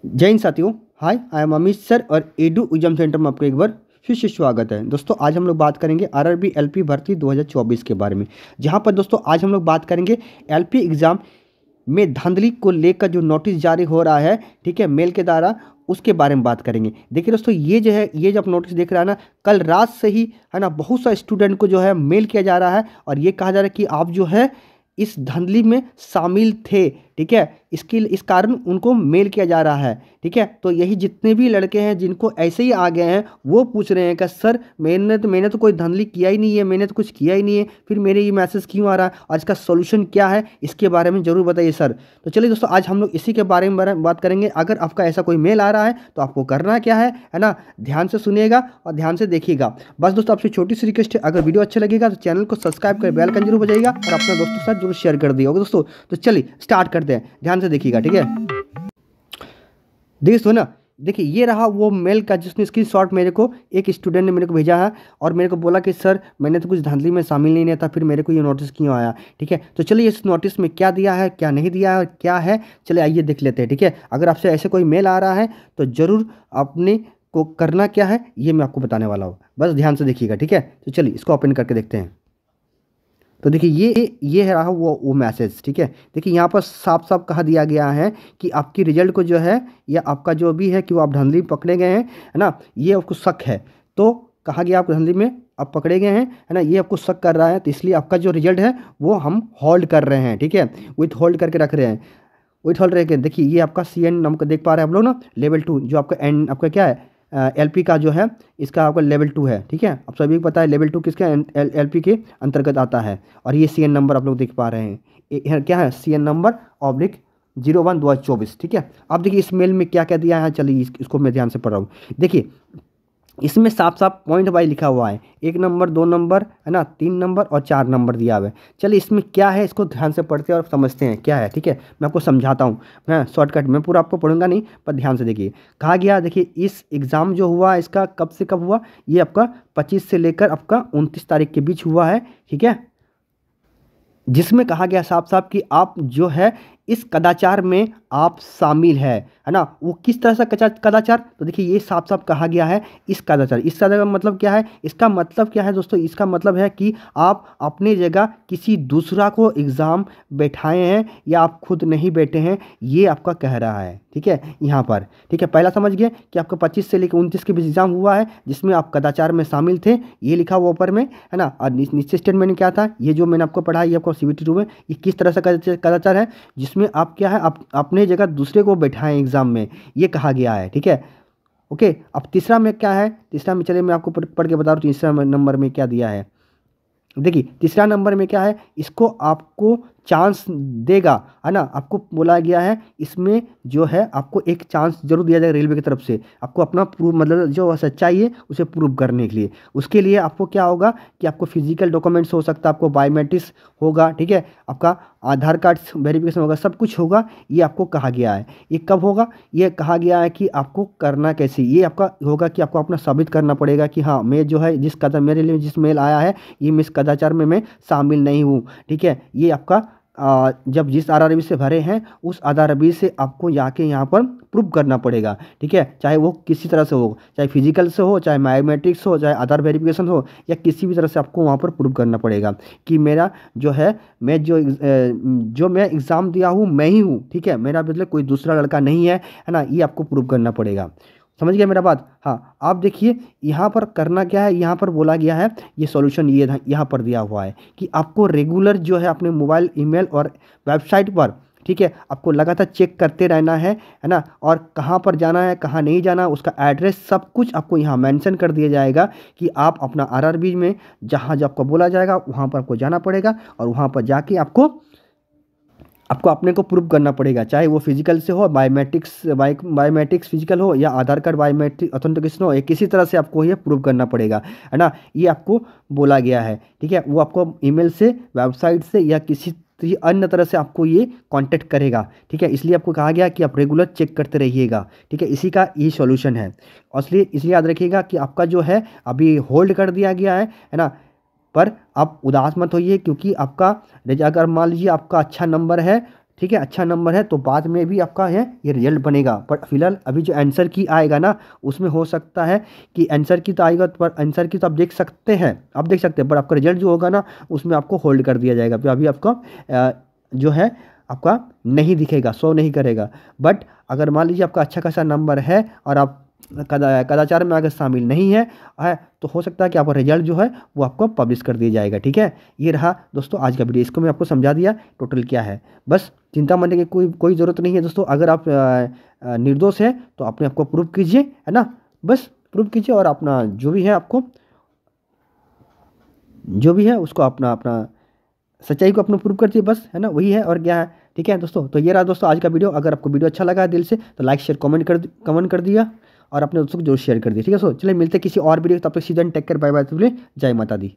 जय हिंद साथियों। हाय, I am Amit sir और एडू एग्जाम सेंटर में आपका एक बार फिर से स्वागत है। दोस्तों आज हम लोग बात करेंगे आरआरबी एलपी भर्ती 2024 के बारे में, जहां पर दोस्तों आज हम लोग बात करेंगे एलपी एग्ज़ाम में धांधली को लेकर जो नोटिस जारी हो रहा है, ठीक है, मेल के द्वारा, उसके बारे में बात करेंगे। देखिए दोस्तों, ये जो है, ये जो आप नोटिस देख रहा है ना, कल रात से ही है ना, बहुत सा स्टूडेंट को जो है मेल किया जा रहा है और ये कहा जा रहा है कि आप जो है इस धांधली में शामिल थे, ठीक है। इस कारण उनको मेल किया जा रहा है, ठीक है। तो यही जितने भी लड़के हैं जिनको ऐसे ही आ गए हैं वो पूछ रहे हैं कि सर मैंने तो कोई धांधली किया ही नहीं है, मैंने तो कुछ किया ही नहीं है, फिर मेरे ये मैसेज क्यों आ रहा है और इसका सोल्यूशन क्या है, इसके बारे में ज़रूर बताइए सर। तो चलिए दोस्तों, आज हम लोग इसी के बारे में बात करेंगे। अगर आपका ऐसा कोई मेल आ रहा है तो आपको करना क्या है ना, ध्यान से सुनिएगा और ध्यान से देखिएगा। बस दोस्तों, आपसे छोटी सी रिक्वेस्ट है, अगर वीडियो अच्छा लगेगा तो चैनल को सब्सक्राइब कर बेल आइकन जरूर बजाइएगा और अपने दोस्तों के साथ जरूर शेयर कर दिएगा दोस्तों। तो चलिए स्टार्ट करते हैं, ध्यान से देखिएगा, ठीक है। देखिए ना, देखिए ये रहा वो मेल का जिसने स्क्रीनशॉट मेरे को एक स्टूडेंट ने मेरे को भेजा है और मेरे को बोला कि सर मैंने तो कुछ धांधली में शामिल नहीं था, फिर मेरे को ये नोटिस क्यों आया, ठीक है। तो चलिए इस नोटिस में क्या दिया है, क्या नहीं दिया है, क्या है, चलिए आइए देख लेते हैं, ठीक है। अगर आपसे ऐसे कोई मेल आ रहा है तो ज़रूर अपने को करना क्या है ये मैं आपको बताने वाला हूँ, बस ध्यान से देखिएगा, ठीक है। तो चलिए इसको ओपन करके देखते हैं। तो देखिए ये है रहा वो मैसेज, ठीक है। देखिए यहाँ पर साफ साफ कहा दिया गया है कि आपकी रिजल्ट को जो है या आपका जो भी है कि वो आप धांधली पकड़े गए हैं, है ना, ये आपको शक है। तो कहा गया आप धांधली में आप पकड़े गए हैं, है ना, ये आपको शक कर रहा है, तो इसलिए आपका जो रिजल्ट है वो हम होल्ड कर रहे हैं, ठीक है, विथ होल्ड करके रख रहे हैं, विथ होल्ड रह के। देखिए ये आपका CN नंबर देख पा रहे हैं आप लोग ना, लेवल 2 जो आपका आपका क्या है LP का जो है, इसका आपका लेवल 2 है, ठीक है। आप सभी को पता है लेवल 2 किसके LP के अंतर्गत आता है। और ये CN नंबर आप लोग देख पा रहे हैं, क्या है CN नंबर /01/2024, ठीक है। अब देखिए इस मेल में क्या क्या दिया है, चलिए इसको मैं ध्यान से पढ़ रहा हूँ। देखिए इसमें साफ साफ पॉइंट वाइज लिखा हुआ है, 1 नंबर, 2 नंबर, है ना, 3 नंबर और 4 नंबर दिया हुआ है। चलिए इसमें क्या है इसको ध्यान से पढ़ते हैं और समझते हैं क्या है, ठीक है। मैं आपको समझाता हूँ, मैं शॉर्टकट में पूरा आपको पढ़ूंगा नहीं, पर ध्यान से देखिए। कहा गया, देखिए इस एग्ज़ाम जो हुआ इसका कब से कब हुआ, ये आपका 25 से लेकर आपका 29 तारीख के बीच हुआ है, ठीक है। जिसमें कहा गया साफ साफ कि आप जो है इस कदाचार में आप शामिल है ना। वो किस तरह से कदाचार, तो देखिए ये साफ साफ कहा गया है इस कदाचार। इस कदाचार का मतलब क्या है, इसका मतलब क्या है दोस्तों, इसका मतलब है कि आप अपनी जगह किसी दूसरा को एग्ज़ाम बैठाए हैं या आप खुद नहीं बैठे हैं, ये आपका कह रहा है, ठीक है, यहाँ पर, ठीक है। पहला समझ गए कि आपका 25 से लेकर 29 के बीच एग्जाम हुआ है जिसमें आप कदाचार में शामिल थे, ये लिखा हुआ ऊपर में, है ना। और नीचे स्टेटमेंट क्या था, ये जो मैंने आपको पढ़ा, ये आपको CBT 2 में, ये किस तरह से कदाचार है जिसमें आप क्या है, आप अपने जगह दूसरे को बैठाएं एग्जाम में, ये कहा गया है, ठीक है। ओके, अब तीसरा में क्या है, तीसरा में चलिए मैं आपको पढ़ के बता रहा हूँ तीसरा नंबर में क्या दिया है। देखिए तीसरा नंबर में क्या है, इसको आपको चांस देगा, है ना। आपको बोला गया है इसमें जो है आपको एक चांस जरूर दिया जाएगा रेलवे की तरफ से, आपको अपना प्रूफ, मतलब जो सच्चाई है उसे प्रूव करने के लिए। उसके लिए आपको क्या होगा कि आपको फिजिकल डॉक्यूमेंट्स हो सकता है, आपको बायोमेट्रिक्स होगा, ठीक है, आपका आधार कार्ड वेरिफिकेशन होगा, सब कुछ होगा, ये आपको कहा गया है। ये कब होगा, ये कहा गया है कि आपको करना कैसे, ये आपका होगा कि आपको अपना साबित करना पड़ेगा कि हाँ मैं जो है जिस कदम मेरे लिए जिस मेल आया है ये मैं इस कदाचार में मैं शामिल नहीं हूँ, ठीक है। ये आपका जब जिस आरआरबी से भरे हैं उस आरआरबी से आपको जाके यहाँ पर प्रूव करना पड़ेगा, ठीक है। चाहे वो किसी तरह से हो, चाहे फिजिकल से हो, चाहे बायोमेट्रिक्स हो, चाहे आधार वेरिफिकेशन हो, या किसी भी तरह से आपको वहाँ पर प्रूव करना पड़ेगा कि मेरा जो है मैं एग्ज़ाम दिया हूँ मैं ही हूँ, ठीक है, मेरा मतलब कोई दूसरा लड़का नहीं है ना, ये आपको प्रूव करना पड़ेगा। समझ गया मेरा बात। हाँ, आप देखिए यहाँ पर करना क्या है, यहाँ पर बोला गया है ये सॉल्यूशन ये यहाँ पर दिया हुआ है कि आपको रेगुलर जो है अपने मोबाइल, ईमेल और वेबसाइट पर, ठीक है, आपको लगातार चेक करते रहना है ना। और कहाँ पर जाना है, कहाँ नहीं जाना, उसका एड्रेस सब कुछ आपको यहाँ मेंशन कर दिया जाएगा कि आप अपना आरआरबी में जहाँ जब आपको बोला जाएगा वहाँ पर आपको जाना पड़ेगा और वहाँ पर जाके आपको अपने को प्रूव करना पड़ेगा, चाहे वो फिजिकल से हो, बायोमेट्रिक्स फिजिकल हो या आधार कार्ड बायोमेट्रिक ऑथेंटिकेशन हो, किसी तरह से आपको ये प्रूव करना पड़ेगा, है ना। ये आपको बोला गया है, ठीक है। वो आपको ईमेल से, वेबसाइट से या किसी अन्य तरह से आपको ये कांटेक्ट करेगा, ठीक है। इसलिए आपको कहा गया कि आप रेगुलर चेक करते रहिएगा, ठीक है। इसी का ये सॉल्यूशन है। और इसलिए याद रखिएगा कि आपका जो है अभी होल्ड कर दिया गया है ना। पर आप उदास मत होइए क्योंकि आपका अगर मान लीजिए आपका अच्छा नंबर है, ठीक है, अच्छा नंबर है तो बाद में भी आपका है ये रिजल्ट बनेगा। पर फिलहाल अभी जो आंसर की आएगा ना, उसमें हो सकता है कि आंसर की तो आएगा, पर आंसर की तो आप देख सकते हैं, आप देख सकते हैं, पर आपका रिजल्ट जो होगा ना उसमें आपको होल्ड कर दिया जाएगा। अभी आपका जो है आपका नहीं दिखेगा, शो नहीं करेगा। बट अगर मान लीजिए आपका अच्छा खासा नंबर है और आप कदाचार में अगर शामिल नहीं है तो हो सकता है कि आपका रिजल्ट जो है वो आपको पब्लिश कर दिया जाएगा। ठीक है, ये रहा दोस्तों आज का वीडियो, इसको मैं आपको समझा दिया टोटल क्या है। बस चिंता करने की कोई ज़रूरत नहीं है दोस्तों। अगर आप निर्दोष है तो अपने आपको प्रूव कीजिए, है ना, बस प्रूव कीजिए और अपना जो भी है आपको जो भी है उसको अपना अपना सच्चाई को अपना प्रूव करती है, बस, है ना, वही है और क्या है। ठीक है दोस्तों, तो ये रहा दोस्तों आज का वीडियो। अगर आपको वीडियो अच्छा लगा है दिल से तो लाइक शेयर कमेंट कर दिया और अपने दोस्तों को जरूर शेयर कर दिया। ठीक है, सो चलिए मिलते हैं किसी और वीडियो, तब तक सीजन टेक कर, बाय बाय, जय माता दी।